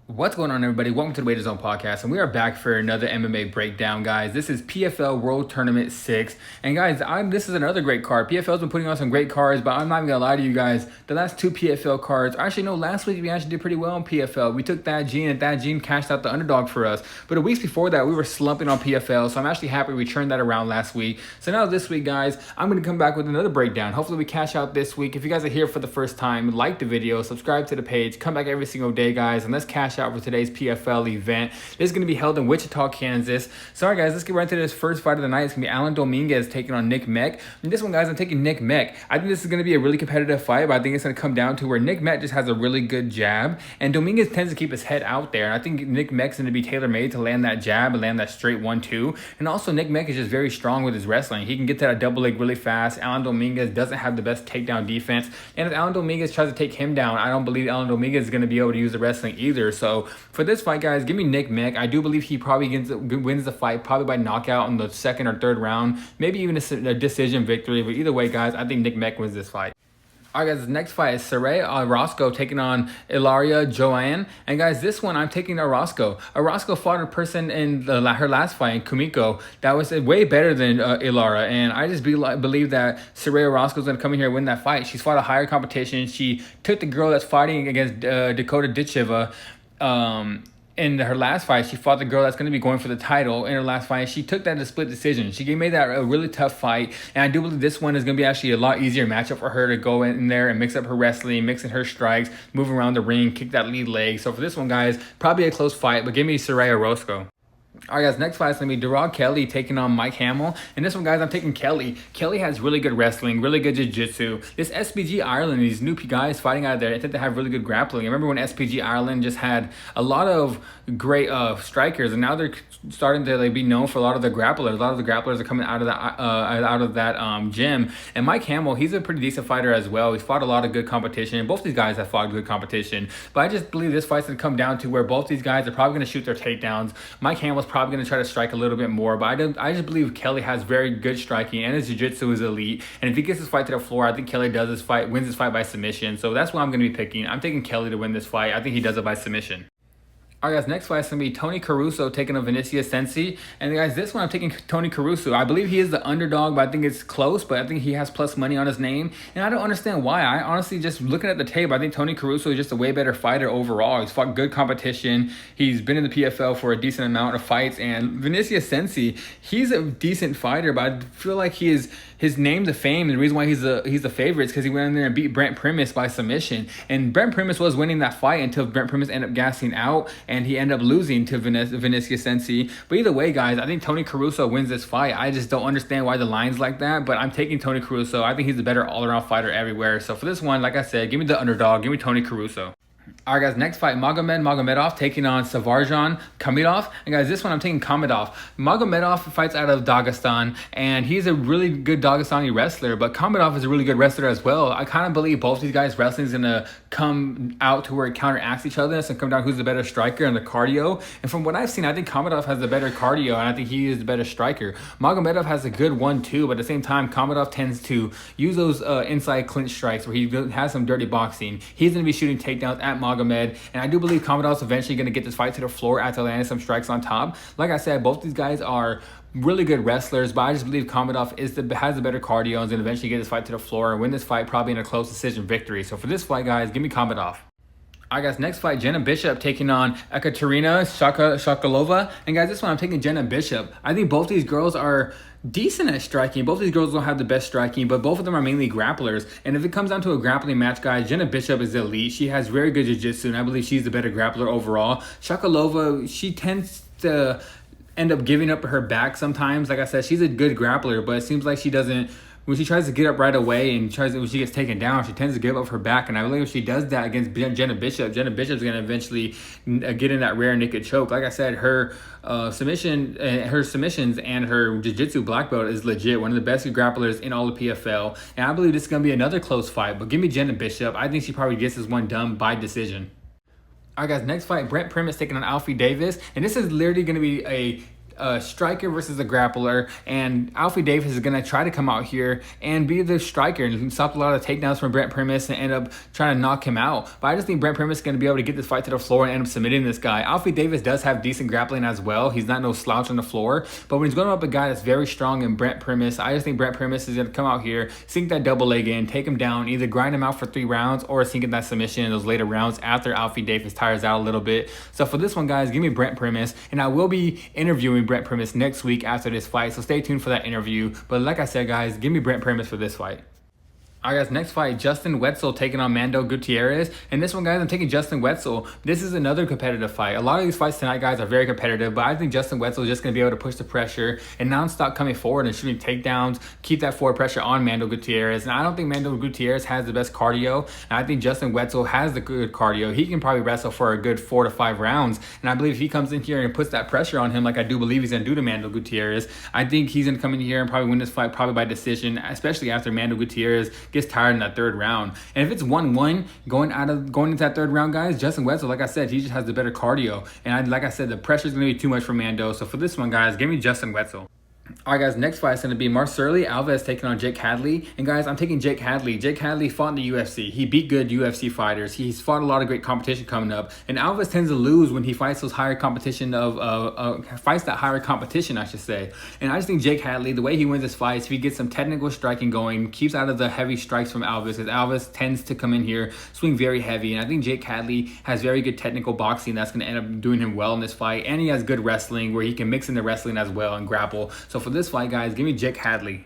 What's going on, everybody? Welcome to the Wager Zone podcast, and we are back for another MMA breakdown, guys. This is PFL World Tournament 6, and guys, this is another great card. PFL's been putting on some great cards, but I'm not even gonna lie to you guys. The last two PFL cards, actually no, last week we actually did pretty well in PFL. We took that Gene, and that Gene cashed out the underdog for us. But the weeks before that, we were slumping on PFL, so I'm actually happy we turned that around last week. So now this week, guys, I'm gonna come back with another breakdown. Hopefully we cash out this week. If you guys are here for the first time, like the video, subscribe to the page, come back every single day, guys, and let's cash out for today's PFL event. This is going to be held in Wichita, Kansas. So, alright, guys, let's get right into this first fight of the night. It's going to be Alan Dominguez taking on Nick Meck. And this one, guys, I'm taking Nick Meck. I think this is going to be a really competitive fight, but I think it's going to come down to where Nick Meck just has a really good jab, and Dominguez tends to keep his head out there. And I think Nick Meck's going to be tailor-made to land that jab and land that straight 1-2. And also, Nick Meck is just very strong with his wrestling. He can get to that double leg really fast. Alan Dominguez doesn't have the best takedown defense. And if Alan Dominguez tries to take him down, I don't believe Alan Dominguez is going to be able to use the wrestling either. So, for this fight, guys, give me Nick Meck. I do believe he probably wins the fight, probably by knockout in the second or third round, maybe even a decision victory. But either way, guys, I think Nick Meck wins this fight. Alright, guys, the next fight is Saraya Orozco taking on Ilaria Joanne. And guys, this one I'm taking Orozco. Orozco fought a person in her last fight in Kumiko that was way better than Ilara. And I just believe that Saraya Orozco is going to come in here and win that fight. She's fought a higher competition. She took the girl that's fighting against Dakota Ditcheva. In her last fight, she fought the girl that's going to be going for the title. In her last fight, she took that to split decision. She made that a really tough fight, and I do believe this one is going to be actually a lot easier matchup for her to go in there and mix up her wrestling, mix in her strikes, move around the ring, kick that lead leg. So for this one, guys, probably a close fight, but give me Saraya Orozco. Alright, guys, next fight is going to be Derog Kelly taking on Mike ML. And this one, guys, I'm taking Kelly. Kelly has really good wrestling, really good jiu-jitsu. This SPG Ireland, these new guys fighting out there, I think they have really good grappling. I remember when SPG Ireland just had a lot of great strikers, and now they're starting to be known for a lot of the grapplers. A lot of the grapplers are coming out of that gym. And Mike ML, he's a pretty decent fighter as well. He's fought a lot of good competition. Both these guys have fought good competition. But I just believe this fight's going to come down to where both these guys are probably going to shoot their takedowns. Mike ML's probably going to try to strike a little bit more, but I just believe Kelly has very good striking, and his jiu-jitsu is elite. And if he gets this fight to the floor, I think Kelly wins this fight by submission. So that's what I'm going to be picking. I'm taking Kelly to win this fight. I think he does it by submission. Alright, guys, next fight is going to be Tony Caruso taking on Vinicius Sensi. And guys, this one I'm taking Tony Caruso. I believe he is the underdog, but I think it's close, but I think he has plus money on his name. And I don't understand why. I honestly, just looking at the tape, I think Tony Caruso is just a way better fighter overall. He's fought good competition. He's been in the PFL for a decent amount of fights. And Vinicius Sensi, he's a decent fighter, but I feel like his name to fame, and the reason why he's the favorite is because he went in there and beat Brent Primus by submission. And Brent Primus was winning that fight until Brent Primus ended up gassing out, and he ended up losing to Vinicius Sensi. But either way, guys, I think Tony Caruso wins this fight. I just don't understand why the line's like that, but I'm taking Tony Caruso. I think he's a better all-around fighter everywhere. So for this one, like I said, give me the underdog. Give me Tony Caruso. Alright, guys, next fight, Magomedov taking on Savarjan Khamidov. And guys, this one I'm taking Khamidov. Magomedov fights out of Dagestan, and he's a really good Dagestani wrestler, but Khamidov is a really good wrestler as well. I kind of believe both these guys' wrestling is going to come out to where it counteracts each other. It's going to come down who's the better striker and the cardio. And from what I've seen, I think Khamidov has the better cardio, and I think he is the better striker. Magomedov has a good 1-2, but at the same time, Khamidov tends to use those inside clinch strikes where he has some dirty boxing. He's going to be shooting takedowns at Magomed, and I do believe Khamidov's eventually going to get this fight to the floor after landing some strikes on top. Like I said, both these guys are really good wrestlers, but I just believe Khamidov has the better cardio and is going to eventually get this fight to the floor and win this fight probably in a close decision victory. So for this fight, guys, give me Khamidov. Alright, guys, next fight, Jenna Bishop taking on Ekaterina Shakalova. And guys, this one I'm taking Jenna Bishop. I think both these girls are decent at striking. Both these girls don't have the best striking, but both of them are mainly grapplers. And if it comes down to a grappling match, guys, Jenna Bishop is elite. She has very good jiu-jitsu, and I believe she's the better grappler overall. Shakalova, she tends to end up giving up her back sometimes. Like I said, she's a good grappler, but it seems like she doesn't. When she tries to get up right away and when she gets taken down, she tends to give up her back. And I believe if she does that against Jenna Bishop's going to eventually get in that rear naked choke. Like I said, her submissions and her jiu-jitsu black belt is legit. One of the best grapplers in all of PFL. And I believe this is going to be another close fight. But give me Jenna Bishop. I think she probably gets this one done by decision. All right, guys, next fight, Brent Primus taking on Alfie Davis. And this is literally going to be striker versus a grappler, and Alfie Davis is going to try to come out here and be the striker and stop a lot of takedowns from Brent Primus and end up trying to knock him out. But I just think Brent Primus is going to be able to get this fight to the floor and end up submitting this guy. Alfie Davis does have decent grappling as well. He's not no slouch on the floor, but when he's going up a guy that's very strong in Brent Primus, I just think Brent Primus is going to come out here, sink that double leg in, take him down, either grind him out for 3 rounds or sink in that submission in those later rounds after Alfie Davis tires out a little bit. So for this one, guys, give me Brent Primus, and I will be interviewing Brent Primus next week after this fight, so stay tuned for that interview. But like I said, guys, give me Brent Primus for this fight. Alright guys, next fight, Justin Wetzell taking on Mando Gutierrez. And this one, guys, I'm taking Justin Wetzell. This is another competitive fight. A lot of these fights tonight, guys, are very competitive, but I think Justin Wetzell is just going to be able to push the pressure and non-stop coming forward and shooting takedowns, keep that forward pressure on Mando Gutierrez. And I don't think Mando Gutierrez has the best cardio, and I think Justin Wetzell has the good cardio. He can probably wrestle for a good 4 to 5 rounds, and I believe if he comes in here and puts that pressure on him like I do believe he's going to do to Mando Gutierrez, I think he's going to come in here and probably win this fight probably by decision, especially after Mando Gutierrez gets tired in that 3rd round. And if it's 1-1 going into that 3rd round, guys, Justin Wetzell, like I said, he just has the better cardio. And like I said, the pressure is going to be too much for Mando. So for this one, guys, give me Justin Wetzell. Alright guys, next fight is going to be Marceli Alves taking on Jake Hadley. And guys, I'm taking Jake Hadley. Jake Hadley fought in the UFC. He beat good UFC fighters. He's fought a lot of great competition coming up. And Alves tends to lose when he fights those higher competition fights that higher competition, I should say. And I just think Jake Hadley, the way he wins his fights, if he gets some technical striking going, keeps out of the heavy strikes from Alves, because Alves tends to come in here, swing very heavy. And I think Jake Hadley has very good technical boxing that's going to end up doing him well in this fight. And he has good wrestling where he can mix in the wrestling as well and grapple. So for this fight, guys, give me Jake Hadley.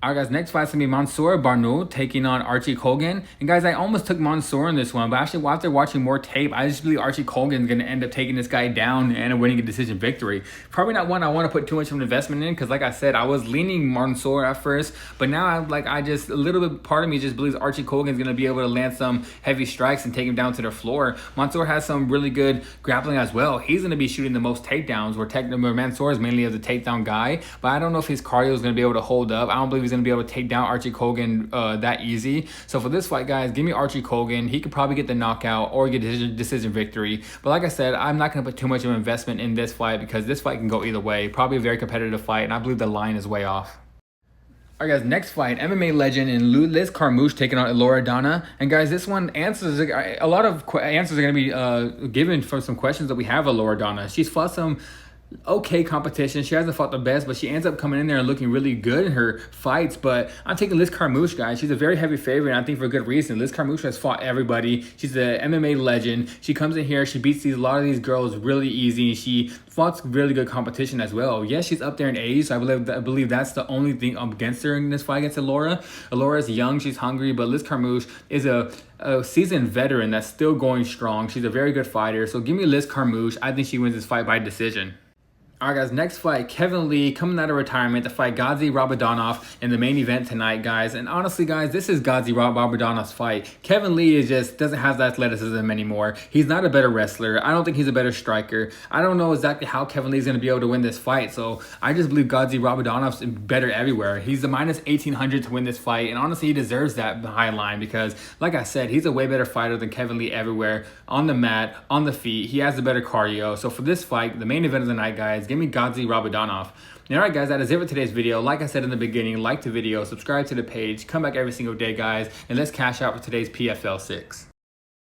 Alright guys, next fight's gonna be Mansour Barnaoui taking on Archie Colgan. And guys, I almost took Mansour in this one, but actually after watching more tape, I just believe Archie Colgan is gonna end up taking this guy down and winning a decision victory. Probably not one I want to put too much of an investment in, because like I said, I was leaning Mansour at first, but now I just a little bit, part of me just believes Archie Colgan is gonna be able to land some heavy strikes and take him down to the floor. Mansour has some really good grappling as well. He's gonna be shooting the most takedowns, where Mansour is mainly as a takedown guy, but I don't know if his cardio is gonna be able to hold up. I don't believe he's gonna be able to take down Archie Colgan that easy. So for this fight, guys, give me Archie Colgan. He could probably get the knockout or get a decision victory. But like I said, I'm not going to put too much of an investment in this fight, because this fight can go either way. Probably a very competitive fight, and I believe the line is way off. Alright guys, next fight, MMA legend and Liz Carmouche taking on Elora Donna. And guys, this one answers, a lot of answers are going to be given for some questions that we have of Elora Donna. She's fought some okay competition. She hasn't fought the best, but she ends up coming in there and looking really good in her fights. But I'm taking Liz Carmouche, guys. She's a very heavy favorite, and I think for a good reason. Liz Carmouche has fought everybody. She's an MMA legend. She comes in here, she beats a lot of these girls really easy. She fought really good competition as well. Yes, she's up there in age, so I believe that's the only thing against her in this fight against Elora. Elora's young, she's hungry, but Liz Carmouche is a seasoned veteran that's still going strong. She's a very good fighter, so give me Liz Carmouche. I think she wins this fight by decision. Alright guys, next fight, Kevin Lee coming out of retirement to fight Gadzhi Rabadonov in the main event tonight, guys. And honestly, guys, this is Gadzhi Rabadonov's fight. Kevin Lee doesn't have that athleticism anymore. He's not a better wrestler. I don't think he's a better striker. I don't know exactly how Kevin Lee is going to be able to win this fight. So I just believe Gadzhi Rabadonov's better everywhere. He's the minus 1800 to win this fight. And honestly, he deserves that high line, because like I said, he's a way better fighter than Kevin Lee everywhere. On the mat, on the feet, he has the better cardio. So for this fight, the main event of the night, guys, give me Gadzhi Rabadonov. Alright guys, that is it for today's video. Like I said in the beginning, like the video, subscribe to the page, come back every single day, guys, and let's cash out for today's PFL 6.